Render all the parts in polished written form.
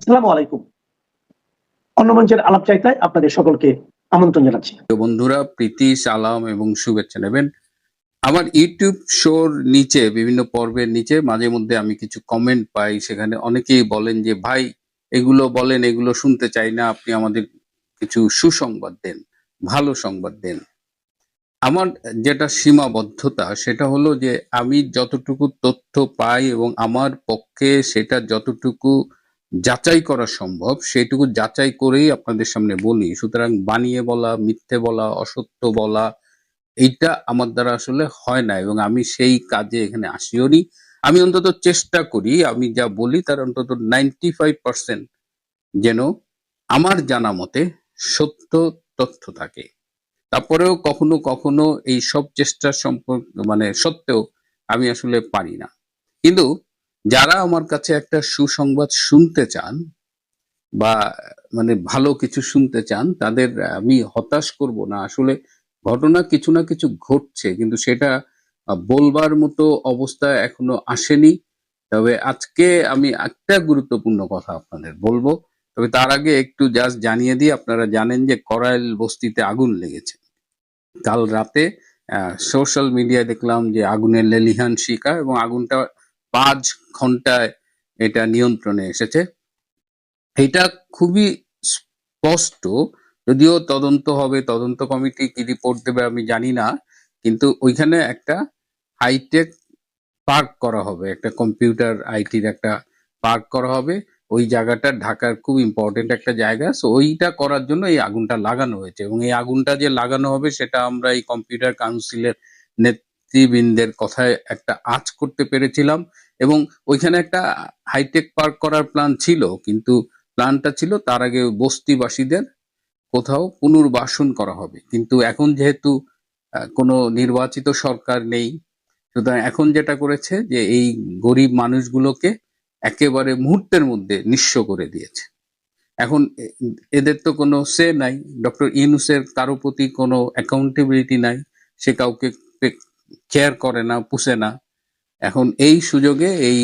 আসসালামু আলাইকুম। অন্য মঞ্চের আলাপ চাইতায় আপনাদের সকলকে আমন্ত্রণ জানাচ্ছি। তো বন্ধুরা, প্রীতি, সালাম এবং শুভেচ্ছা নেবেন। আমার ইউটিউব শোর নিচে বিভিন্ন পর্বের নিচে মাঝে মধ্যে আমি কিছু কমেন্ট পাই, সেখানে অনেকেই বলেন যে ভাই এগুলো বলেন, এগুলো শুনতে চাই না, আপনি আমাদের কিছু সুসংবাদ দেন, ভালো সংবাদ দেন। আমার যেটা সীমাবদ্ধতা সেটা হলো যে আমি যতটুকু তথ্য পাই এবং আমার পক্ষে সেটা যতটুকু যাচাই করা সম্ভব সেটুকু যাচাই করেই আপনাদের সামনে বলি। সুতরাং বানিয়ে বলা, মিথ্যে বলা, অসত্য বলা এইটা আমার দ্বারা আসলে হয় না, এবং আমি সেই কাজে এখানে আসিও নি। আমি অন্তত চেষ্টা করি আমি যা বলি তার অন্তত 95% যেন আমার জানা মতে সত্য তথ্য থাকে। তারপরেও কখনো কখনো এই সব চেষ্টার সত্ত্বেও আমি আসলে পারি না। কিন্তু যারা আমার কাছে একটা সুসংবাদ শুনতে চান বা ভালো কিছু শুনতে চান, তাদের আমি হতাশ করব না। আসলে ঘটনা কিছু না কিছু ঘটছে, কিন্তু সেটা বলবার মতো অবস্থা এখনো আসেনি। তবে আজকে আমি একটা গুরুত্বপূর্ণ কথা আপনাদের বলবো। তবে তার আগে একটু জাস্ট জানিয়ে দিই, আপনারা জানেন যে করাইল বস্তিতে আগুন লেগেছে কাল রাতে। সোশ্যাল মিডিয়ায় দেখলাম যে আগুনের লেলিহান শিখা, এবং আগুনটা 5 ঘন্টায় এটা নিয়ন্ত্রণে এসেছে। এটা খুবই স্পষ্ট, যদিও তদন্ত হবে, তদন্ত কমিটি কি রিপোর্ট দেবে আমি জানি না, কিন্তু ওইখানে একটা হাইটেক পার্ক করা হবে, একটা কম্পিউটার আইটির একটা পার্ক করা হবে। ওই জায়গাটা ঢাকার খুব ইম্পর্টেন্ট একটা জায়গা, সো ওইটা করার জন্য এই আগুনটা লাগানো হয়েছে। এবং এই আগুনটা যে লাগানো হবে সেটা আমরা এই কম্পিউটার কাউন্সিলের নেতৃবৃন্দের কথায় একটা আঁচ করতে পেরেছিলাম। এবং ওইখানে একটা হাইটেক পার্ক করার প্ল্যান ছিল, কিন্তু প্ল্যানটা ছিল তার আগে বস্তিবাসীদের কোথাও পুনর্বাসন করা হবে। কিন্তু এখন যেহেতু কোনো নির্বাচিত সরকার নেই, সুতরাং এখন যেটা করেছে যে এই গরিব মানুষগুলোকে একেবারে মুহূর্তের মধ্যে নিঃস্ব করে দিয়েছে। এখন এদের তো কোনো সে নাই, ডক্টর ইউনূসের কারো প্রতি কোনো অ্যাকাউন্টেবিলিটি নাই, সে কাউকে কেয়ার করে না, পুষে না। এখন এই সুযোগে এই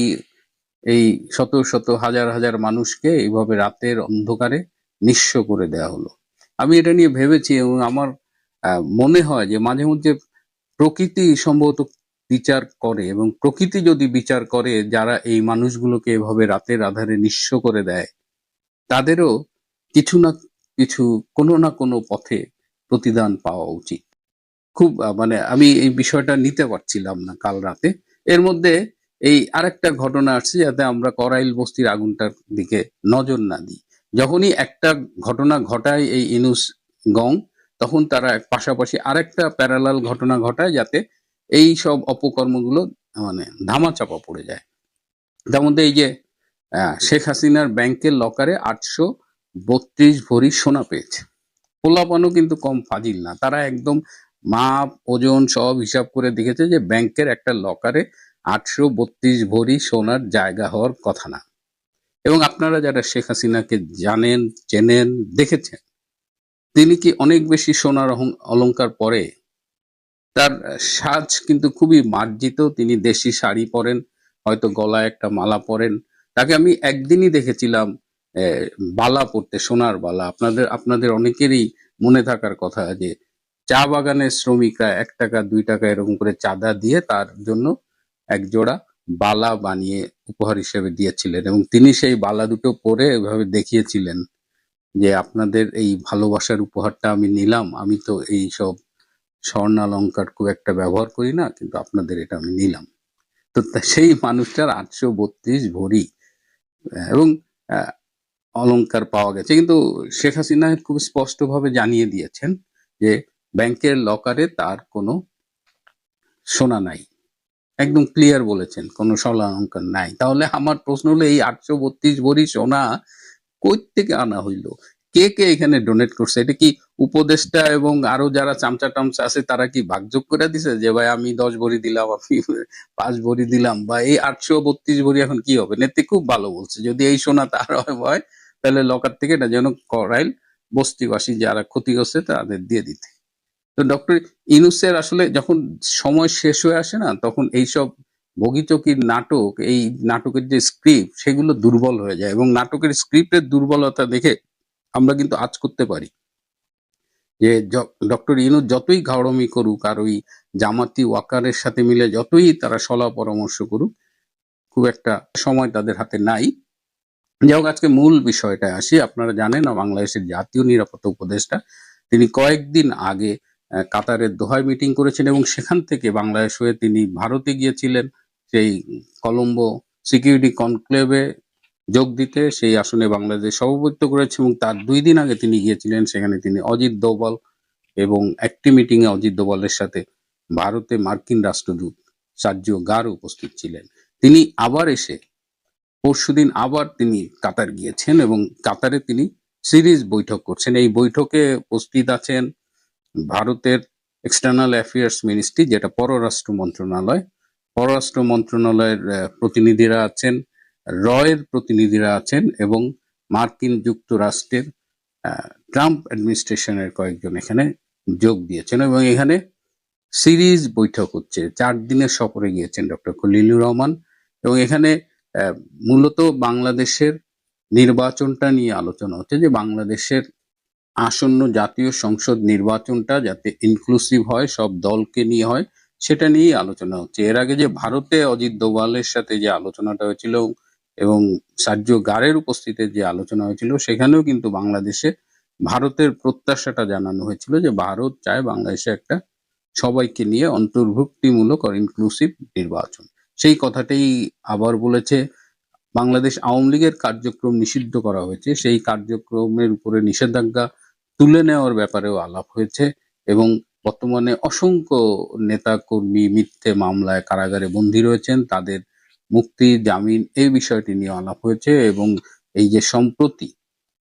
এই শত শত হাজার হাজার মানুষকে এইভাবে রাতের অন্ধকারে নিঃস্ব করে দেয়া হলো। আমি এটা নিয়ে ভেবেছি, এবং আমার মনে হয় যে মাঝে মধ্যে প্রকৃতি সম্ভবত বিচার করে, এবং প্রকৃতি যদি বিচার করে যারা এই মানুষগুলোকে এভাবে রাতের আধারে নিঃস্ব করে দেয়, তাদেরও কিছু না কিছু, কোনো না কোনো পথে প্রতিদান পাওয়া উচিত। খুব আমি এই বিষয়টা নিতে পারছিলাম না কাল রাতে। এর মধ্যে এই আরেকটা ঘটনা আসছে, যাতে আমরা করাইল বস্তির আগুনটার দিকে নজর না দিই। যখনই একটা ঘটনা ঘটায় এই ইনুস গং, তখন তারা পাশাপাশি আরেকটা প্যারালাল ঘটনা ঘটায়, যাতে এই সব অপকর্মগুলো ধামাচাপা পড়ে যায়। তার মধ্যে এই যে শেখ হাসিনার ব্যাংকের লকারে 832 ভরি সোনা পেয়েছে। পোলাপানও কিন্তু কম ফাজিল না, তারা একদম মাপ ওজন সব হিসাব করে দেখেছে যে ব্যাংকের একটা লকারে 832 ভরি সোনার জায়গা হওয়ার কথা না। এবং আপনারা যারা শেখ হাসিনাকে জানেন, চেনেন, দেখেছেন, তিনি কি অনেক বেশি সোনার অলংকার পরে? তার সাজ কিন্তু খুবই মার্জিত, তিনি দেশি শাড়ি পরেন, হয়তো গলায় একটা মালা পরেন। তাকে আমি একদিনই দেখেছিলাম বালা পরতে, সোনার বালা। আপনাদের আপনাদের অনেকেরই মনে থাকার কথা যে চা বাগানের শ্রমিকরা 1 টাকা 2 টাকা এরকম করে চাঁদা দিয়ে তার জন্য এক জোড়া বালা বানিয়ে উপহার হিসেবে দিয়েছিলেন, এবং তিনি সেই বালা দুটো পরে এভাবে দেখিয়েছিলেন যে আপনাদের এই ভালোবাসার উপহারটা আমি নিলাম, আমি তো এই সব স্বর্ণালংকার খুব একটা ব্যবহার করি না, কিন্তু আপনাদের এটা আমি নিলাম। তো সেই মানুষটার 832 ভরি এবং অলংকার পাওয়া গেছে। কিন্তু শেখ হাসিনা খুব স্পষ্টভাবে জানিয়ে দিয়েছেন যে ব্যাংকের লকারে তার কোনো সোনা নাই, একদম ক্লিয়ার বলেছেন কোনো স্বর্ণালংকার নাই। তাহলে আমার প্রশ্ন হলো, এই 832 ভরি সোনা কই থেকে আনা হইলো? কে কে এখানে ডোনেট করছে? এটা কি উপদেষ্টা এবং আরো যারা চামচা টামচা আছে তারা কি ভাগযোগ করে দিছে যে ভাই আমি 10 ভরি দিলাম, আপনি 5 ভরি দিলাম, বা এই 832 ভরি এখন কি হবে? নেত্রী খুব ভালো বলছে, যদি এই সোনা তার হয় তাহলে লকার থেকে এটা যেন করাইল বস্তিবাসী যারা ক্ষতিগ্রস্ত তাদের দিয়ে দিতে। তো ডক্টর ইউনূসের আসলে যখন সময় শেষ হয়ে আসে না, তখন এইসব বগিচকির নাটক, এই নাটকের যে স্ক্রিপ্ট সেগুলো দুর্বল হয়ে যায়, এবং নাটকের স্ক্রিপ্টের দুর্বলতা দেখে আমরা কিন্তু আজ করতে পারি যে ডক্টর ইউনূস যতই ঘাওড়ামি করুক আর ওই জামাতি ওয়াকারের সাথে মিলে যতই তারা সলা পরামর্শ করুক, খুব একটা সময় তাদের হাতে নাই। যাই হোক, আজকে মূল বিষয়টা আসি। আপনারা জানেন বাংলাদেশের জাতীয় নিরাপত্তা উপদেষ্টা তিনি কয়েকদিন আগে কাতারের দোহায় মিটিং করেছেন, এবং সেখান থেকে বাংলাদেশ হয়ে তিনি ভারতে গিয়েছিলেন সেই কলম্বো সিকিউরিটি কনক্লেভে যোগ দিতে। সেই আসনে বাংলাদেশ সভাপতিত্ব করেছে, এবং তার 2 দিন আগে তিনি গিয়েছিলেন সেখানে। তিনি অজিত দোভাল এবং একটি মিটিং এ অজিত দোভালের সাথে ভারতে মার্কিন রাষ্ট্রদূত সার্জিও গার উপস্থিত ছিলেন। তিনি আবার এসে পরশুদিন আবার তিনি কাতার গিয়েছেন, এবং কাতারে তিনি সিরিজ বৈঠক করছেন। এই বৈঠকে উপস্থিত আছেন ভারতের এক্সটার্নাল অ্যাফেয়ার্স মিনিস্ট্রি, যেটা পররাষ্ট্র মন্ত্রণালয়ের প্রতিনিধিরা আছেন, রয়ের প্রতিনিধিরা আছেন, এবং মার্কিন যুক্তরাষ্ট্রের ট্রাম্প অ্যাডমিনিস্ট্রেশনের কয়েকজন এখানে যোগ দিয়েছেন, এবং এখানে সিরিজ বৈঠক হচ্ছে। 4 দিনের সফরে গিয়েছেন ডক্টর খলিলুর রহমান, এবং এখানে মূলত বাংলাদেশের নির্বাচনটা নিয়ে আলোচনা হচ্ছে, যে বাংলাদেশের আসন্ন জাতীয় সংসদ নির্বাচনটা যাতে ইনক্লুসিভ হয়, সব দলকে নিয়ে হয়, সেটা নিয়েই আলোচনা হচ্ছে। এর আগে যে ভারতে অজিত দোভালের সাথে যে আলোচনাটা হয়েছিল এবং সার্জিও গারের উপস্থিতিতে যে আলোচনা হয়েছিল, সেখানেও কিন্তু বাংলাদেশে ভারতের প্রত্যাশাটা জানানো হয়েছিল যে ভারত চায় বাংলাদেশে একটা সবাইকে নিয়ে অন্তর্ভুক্তিমূলক আর ইনক্লুসিভ নির্বাচন। সেই কথাটাই আবার বলেছে। বাংলাদেশ আওয়ামী লীগের কার্যক্রম নিষিদ্ধ করা হয়েছে, সেই কার্যক্রমের উপরে নিষেধাজ্ঞা তুলে নেওয়ার ব্যাপারেও আলাপ হয়েছে, এবং বর্তমানে অসংখ্য নেতা কর্মী মিথ্যে মামলায় কারাগারে বন্দী রয়েছেন, তাদের মুক্তি, জামিন, এই বিষয়টি নিয়ে আলাপ হয়েছে। এবং এই যে সম্প্রতি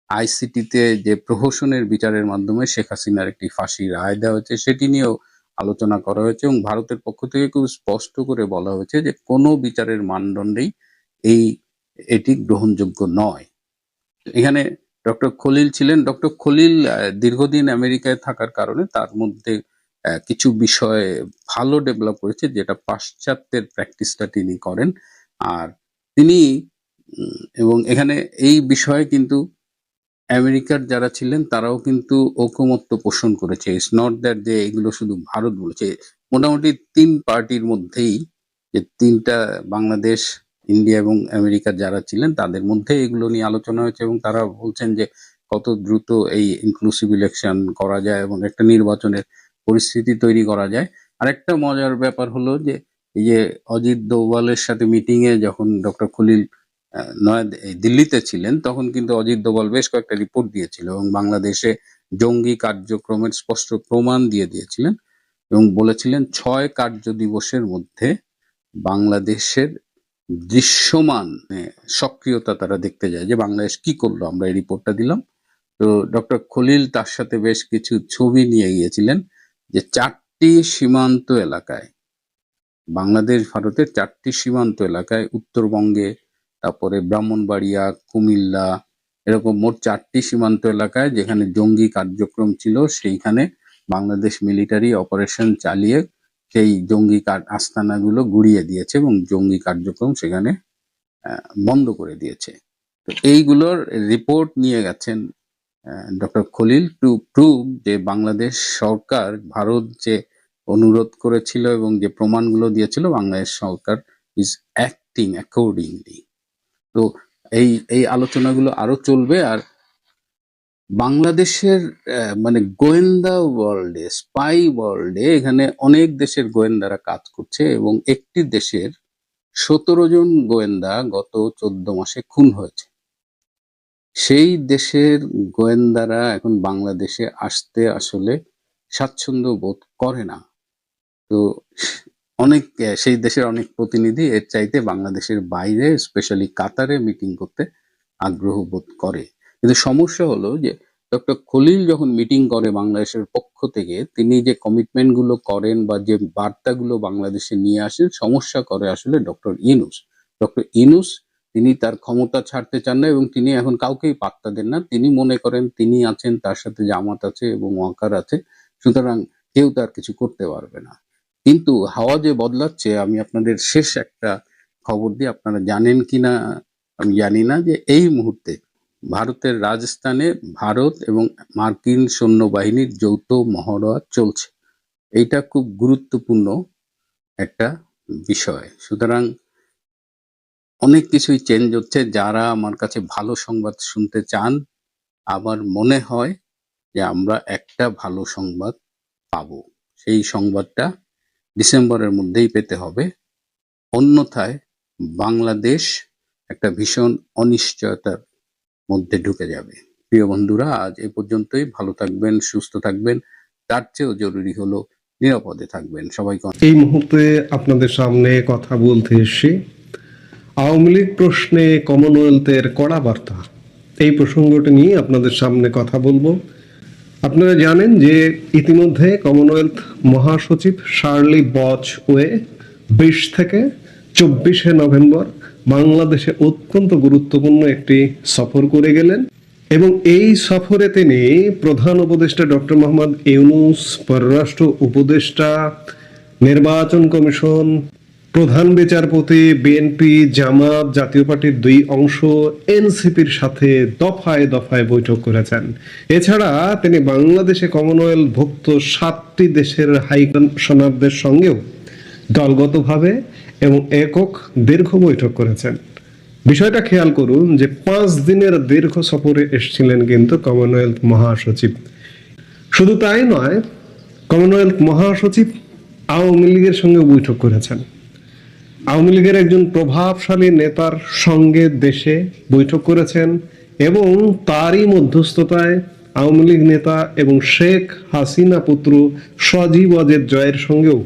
আইসিটিতে যে প্রহসনের বিচারের মাধ্যমে শেখ হাসিনার একটি ফাঁসির রায় দেওয়া হয়েছে, সেটি নিয়েও আলোচনা করা হয়েছে, এবং ভারতের পক্ষ থেকে খুব স্পষ্ট করে বলা হয়েছে যে কোনো বিচারের মানদণ্ডেই এটি গ্রহণযোগ্য নয়। এখানে ডক্টর খলিল ছিলেন। ডক্টর খলিল দীর্ঘদিন আমেরিকায় থাকার কারণে তার মধ্যে কিছু বিষয় ভালো ডেভেলপ করেছে, যেটা পাশ্চাত্যের প্র্যাকটিসটা তিনি করেন। আর তিনি এবং এখানে এই বিষয়ে কিন্তু আমেরিকার যারা ছিলেন তারাও কিন্তু ঐকমত্য পোষণ করেছে। ইটস নট দ্যাট যে এগুলো শুধু ভারত বলেছে। মোটামুটি 3 পার্টির মধ্যেই, যে 3টা বাংলাদেশ, ইন্ডিয়া এবং আমেরিকার যারা ছিলেন তাদের মধ্যে এগুলো নিয়ে আলোচনা হয়েছে, এবং তারা বলছেন যে কত দ্রুত এই ইনক্লুসিভ ইলেকশন করা যায় এবং একটা নির্বাচনের পরিস্থিতি তৈরি করা যায়। আরেকটা মজার ব্যাপার হলো যে এই যে অজিত দোভালের সাথে মিটিং এ যখন ডক্টর খলিল দিল্লিতে ছিলেন, তখন কিন্তু অজিত দোভাল বেশ কয়েকটা রিপোর্ট দিয়েছিল এবং বাংলাদেশে জঙ্গি কার্যক্রমের স্পষ্ট প্রমাণ দিয়েছিলেন, এবং বলেছিলেন 6 কার্য দিবসের মধ্যে বাংলাদেশের দৃশ্যমান সক্রিয়তা তারা দেখতে যায়, যে বাংলাদেশ কি করলো। আমরা এই রিপোর্টটা দিলাম। তো ডক্টর খলিল তার সাথে বেশ কিছু ছবি নিয়ে গিয়েছিলেন, যে 4টি সীমান্ত এলাকায়, বাংলাদেশ ভারতের 4টি সীমান্ত এলাকায়, উত্তরবঙ্গে, তারপরে ব্রাহ্মণবাড়িয়া, কুমিল্লা, এরকম মোট 4টি সীমান্ত এলাকায় যেখানে জঙ্গি কার্যক্রম ছিল, সেইখানে বাংলাদেশ মিলিটারি অপারেশন চালিয়ে সেই জঙ্গি আস্তানাগুলো গুড়িয়ে দিয়েছে এবং জঙ্গি কার্যক্রম সেখানে বন্ধ করে দিয়েছে। তো এইগুলোর রিপোর্ট নিয়ে গেছেন ডক্টর খলিল টু প্রুভ যে বাংলাদেশ সরকার ভারত যে অনুরোধ করেছিল এবং যে প্রমাণগুলো দিয়েছিল, বাংলাদেশ সরকার ইজ অ্যাক্টিং অ্যাকর্ডিংলি। তো এই আলোচনাগুলো আরো চলবে। আর বাংলাদেশের মানে গোয়েন্দা ওয়ার্ল্ডে, স্পাই ওয়ার্ল্ডে, এখানে অনেক দেশের গোয়েন্দারা কাজ করছে, এবং একটি দেশের 17 জন গোয়েন্দা গত 14 মাসে খুন হয়েছে। সেই দেশের গোয়েন্দারা এখন বাংলাদেশে আসতে আসলে স্বাচ্ছন্দ্য বোধ করে না। তো অনেক সেই দেশের অনেক প্রতিনিধি এর চাইতে বাংলাদেশের বাইরে, স্পেশালি কাতারে মিটিং করতে আগ্রহ বোধ করে। কিন্তু সমস্যা হলো যে ডক্টর খলিল যখন মিটিং করে বাংলাদেশের পক্ষ থেকে, তিনি যে কমিটমেন্ট গুলো করেন বা যে বার্তাগুলো বাংলাদেশে নিয়ে আসেন, সমস্যা করে আসলে ডক্টর ইউনূস। ডক্টর ইউনূস তিনি তার ক্ষমতা ছাড়তে চান না, এবং তিনি এখন কাউকেই পাত্তা দেন না। তিনি মনে করেন তিনি আছেন, তার সাথে জামাত আছে এবং ওয়াকার আছে, সুতরাং কেউ তার কিছু করতে পারবে না। কিন্তু হাওয়া যে বদলাচ্ছে, আমি আপনাদের শেষ একটা খবর দিয়ে, আপনারা জানেন কিনা আমি জানি না, যে এই মুহূর্তে ভারতের রাজস্থানে ভারত এবং মার্কিন সৈন্যবাহিনীর যৌথ মহড়া চলছে। এইটা খুব গুরুত্বপূর্ণ একটা বিষয়। সুতরাং অনেক কিছুই চেঞ্জ হচ্ছে। যারা আমার কাছে ভালো সংবাদ শুনতে চান, আমার মনে হয় যে আমরা একটা ভালো সংবাদ পাবো। সেই সংবাদটা ডিসেম্বরের মধ্যেই পেতে হবে। অন্যথায় বাংলাদেশ একটা ভীষণ অনিশ্চয়তার মধ্যে ঢুকে যাবে। প্রিয় বন্ধুরা, আজ এ পর্যন্তই। ভালো থাকবেন, সুস্থ থাকবেন। তার চেয়েও জরুরি হলো নিরাপদে থাকবেন। সবাইকে এই মুহূর্তে আপনাদের সামনে কথা বলতে এসেছি আওয়ামী লীগ প্রশ্নে কমনওয়েলথের কড়া বার্তা। এই প্রসঙ্গটি নিয়ে আপনাদের সামনে কথা বলবো। আপনারা জানেন যে ইতিমধ্যে কমনওয়েলথ মহাসচিব শার্লি বচওয়ে 20 থেকে 24 নভেম্বর বাংলাদেশে অত্যন্ত গুরুত্বপূর্ণ একটি সফর করে গেলেন এবং এই সফরে তিনি প্রধান উপদেষ্টা ডক্টর মোহাম্মদ ইউনূস, পররাষ্ট্র উপদেষ্টা, নির্বাচন কমিশন, প্রধান বিচারপতি, বিএনপি, জামাত, জাতীয় পার্টির 2 অংশ, এনসিপির সাথে দফায় দফায় বৈঠক করেছেন। এছাড়া তিনি বাংলাদেশে কমনওয়েলথভুক্ত 7টি দেশের হাই কমিশনারদের সঙ্গেও দলগতভাবে এবং একক দীর্ঘ বৈঠক করেছেন। বিষয়টা খেয়াল করুন যে 5 দিনের দীর্ঘ সফরে এসেছিলেন কিন্তু কমনওয়েলথ মহাসচিব। শুধু তাই নয়, কমনওয়েলথ মহাসচিব আওয়ামী লীগের সঙ্গে বৈঠক করেছেন। আওয়ামী লীগের একজন প্রভাবশালী নেতার সঙ্গে দেশে বৈঠক করেছেন এবং তারই মধ্যস্থতায় আওয়ামী লীগ নেতা এবং শেখ হাসিনা পুত্র সজীব ওয়াজেদ জয়ের সঙ্গেও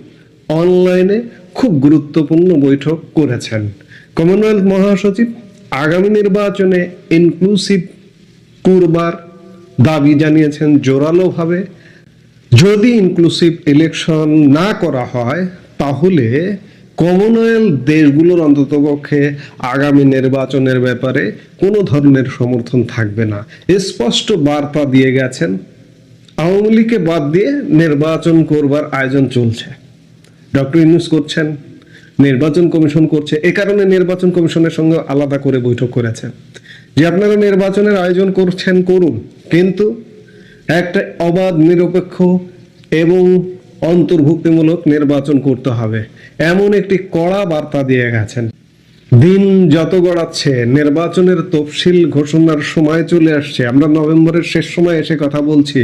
অনলাইনে খুব গুরুত্বপূর্ণ বৈঠক করেছেন। কমনওয়েলথ মহাসচিব আগামী নির্বাচনে ইনক্লুসিভ করবার দাবি জানিয়েছেন জোরালোভাবে। যদি ইনক্লুসিভ ইলেকশন না করা হয় তাহলে কমনওয়েলথ দেশগুলোর অন্ততপক্ষে আগামী নির্বাচনের ব্যাপারে কোনো ধরনের সমর্থন থাকবে না। স্পষ্ট বার্তা দিয়ে গেছেন আওয়ামী লীগকে বাদ দিয়ে নির্বাচন করবার আয়োজন চলছে। ডক্টর ইউনূস করছেন, নির্বাচন কমিশন করছে। এ কারণে নির্বাচন কমিশনের সঙ্গে আলাদা করে বৈঠক করেছেন যে আপনারা নির্বাচনের আয়োজন করছেন করুন, কিন্তু একটা অবাধ, নিরপেক্ষ এবং অন্তর্ভুক্তিমূলক নির্বাচন করতে হবে, এমন একটি কড়া বার্তা দিয়ে গেছেন। দিন যত গড়াচ্ছে নির্বাচনের তফসিল ঘোষণার সময় চলে আসছে। আমরা নভেম্বরের শেষ সময় এসে কথা বলছি।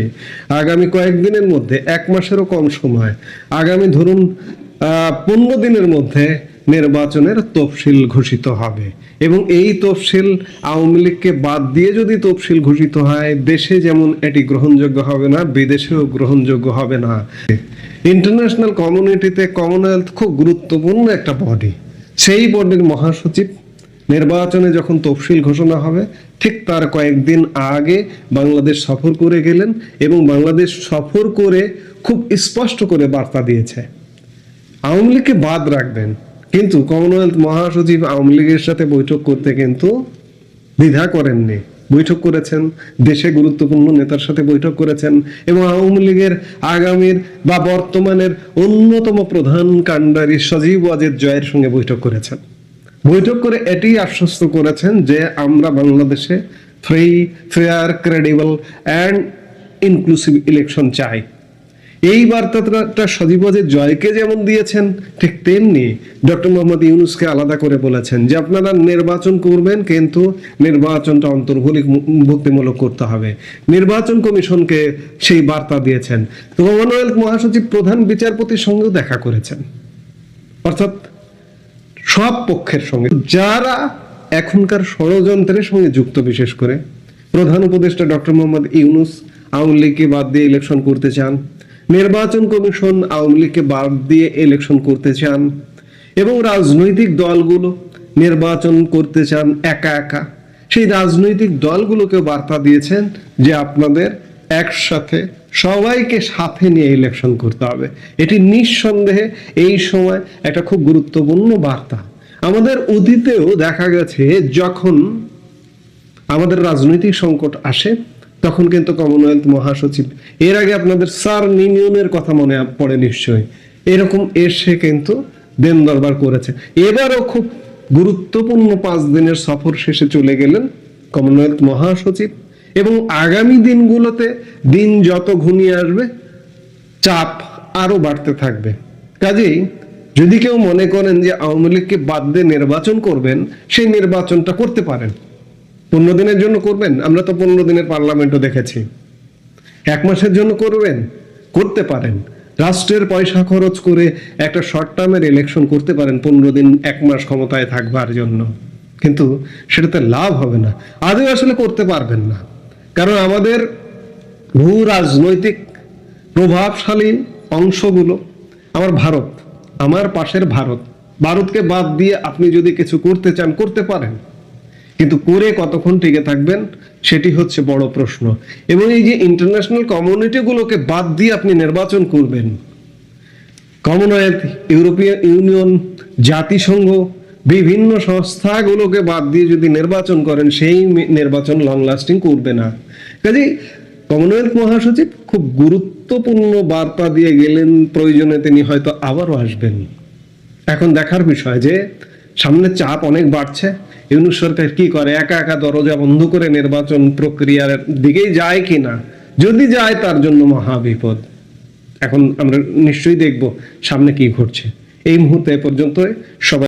আগামী কয়েকদিনের মধ্যে, 1 মাসেরও কম সময়, আগামী ধরুন 15 দিনের মধ্যে নির্বাচনের তফসিল ঘোষিত হবে এবং এই তফসিল আওয়ামী লীগকে বাদ দিয়ে যদি তফসিল ঘোষিত হয়, দেশে যেমন এটি গ্রহণযোগ্য হবে না, বিদেশেও গ্রহণযোগ্য হবে না। ইন্টারন্যাশনাল কমিউনিটিতে কমনওয়েলথ খুব গুরুত্বপূর্ণ একটা বডি। সেই বডির মহাসচিব নির্বাচনে যখন তফসিল ঘোষণা হবে ঠিক তার কয়েকদিন আগে বাংলাদেশ সফর করে গেলেন এবং বাংলাদেশ সফর করে খুব স্পষ্ট করে বার্তা দিয়েছে আওয়ামী লীগকে বাদ রাখবেন। কিন্তু কমনওয়েলথ মহাসচিব আওয়ামী লীগের সাথে বৈঠক করতে কিন্তু দ্বিধা করেননি, বৈঠক করেছেন, দেশে গুরুত্বপূর্ণ নেতার সাথে বৈঠক করেছেন এবং আওয়ামী লীগের আগামীর বা বর্তমানের অন্যতম প্রধান কাণ্ডারি সজীব ওয়াজেদ জয়ের সঙ্গে বৈঠক করেছেন। বৈঠক করে এটি আশ্বস্ত করেছেন যে আমরা বাংলাদেশে free, fair, credible and inclusive election চাই। এই বার্তাটা সজীব ওয়াজেদ জয়কে যেমন দিয়েছেন, ঠিক তেমনি ডক্টর মোহাম্মদ ইউনূসকে আলাদা করে বলেছেন যে আপনারা নির্বাচন করবেন, কিন্তু নির্বাচনটা অন্তর্ভুক্তিমূলক করতে হবে। নির্বাচন কমিশনকে সেই বার্তা দিয়েছেন। কমনওয়েলথ মহাসচিব প্রধান বিচারপতির সঙ্গেও দেখা করেছেন, অর্থাৎ সব পক্ষের সঙ্গে যারা এখনকার ষড়যন্ত্রের সঙ্গে যুক্ত। বিশেষ করে প্রধান উপদেষ্টা ডক্টর মোহাম্মদ ইউনূস আওয়ামী লীগকে বাদ দিয়ে ইলেকশন করতে চান, নির্বাচন কমিশন আওয়ামী লীগকে বাদ দিয়ে ইলেকশন করতে চান এবং রাজনৈতিক দলগুলো নির্বাচন করতে চান একা একা। সেই রাজনৈতিক দলগুলোকে বার্তা দিয়েছেন যে আপনাদের একসাথে সবাইকে সাথে নিয়ে ইলেকশন করতে হবে। এটি নিঃসন্দেহে এই সময় একটা খুব গুরুত্বপূর্ণ বার্তা। আমাদের অতীতেও দেখা গেছে যখন আমাদের রাজনৈতিক সংকট আসে তখন কিন্তু কমনওয়েলথ মহাসচিব, এর আগে আপনাদের স্যার নিউম্যানের কথা মনে পড়ে নিশ্চয়ই, এরকম এসে কিন্তু দেন দরবার করেছে। এবারও খুব গুরুত্বপূর্ণ 5 দিনের সফর শেষে চলে গেলেন কমনওয়েলথ মহাসচিব, এবং আগামী দিনগুলোতে দিন যত ঘনিয়ে আসবে চাপ আরো বাড়তে থাকবে। কাজেই যদি কেউ মনে করেন যে আওয়ামী লীগকে বাদ দিয়ে নির্বাচন করবেন, সেই নির্বাচনটা করতে পারেন। 15 দিনের জন্য করবেন, আমরা তো 15 দিনের পার্লামেন্টও দেখেছি। 1 মাসের জন্য করবেন, করতে পারেন। রাষ্ট্রের পয়সা খরচ করে একটা শর্ট টার্মের ইলেকশন করতে পারেন 15 দিন 1 মাস ক্ষমতায় থাকবার জন্য, কিন্তু সেটাতে লাভ হবে না, আদৌ আসলে করতে পারবেন না। কারণ আমাদের ভূ রাজনৈতিক প্রভাবশালী অংশগুলো, আমার ভারত, আমার পাশের ভারতকে বাদ দিয়ে আপনি যদি কিছু করতে চান করতে পারেন, কিন্তু করে কতক্ষণ টিকে থাকবেন সেটি হচ্ছে বড় প্রশ্ন। এবং এই যে ইন্টারন্যাশনাল কমিউনিটি গুলোকে বাদ দিয়ে আপনি নির্বাচন করবেন, কমনওয়েলথ, ইউরোপিয়ান ইউনিয়ন, জাতিসংঘ, বিভিন্ন সংস্থাগুলোকে বাদ দিয়ে যদি নির্বাচন করেন, সেই নির্বাচন লং লাস্টিং করবে না। কাজেই কমনওয়েলথ মহাসচিব খুব গুরুত্বপূর্ণ বার্তা দিয়ে গেলেন, প্রয়োজনে তিনি হয়তো আবারও আসবেন। এখন দেখার বিষয় যে সামনে চাপ অনেক বাড়ছে, ইউনূস সরকার কি করে, একা একা দরজা বন্ধ করে নির্বাচন প্রক্রিয়ার দিকেই যায় কিনা, যদি যায় তার জন্য মহা বিপদ। এখন আমরা নিশ্চয়ই দেখব সামনে কি ঘটছে। এই মুহূর্তে পর্যন্ত সবাই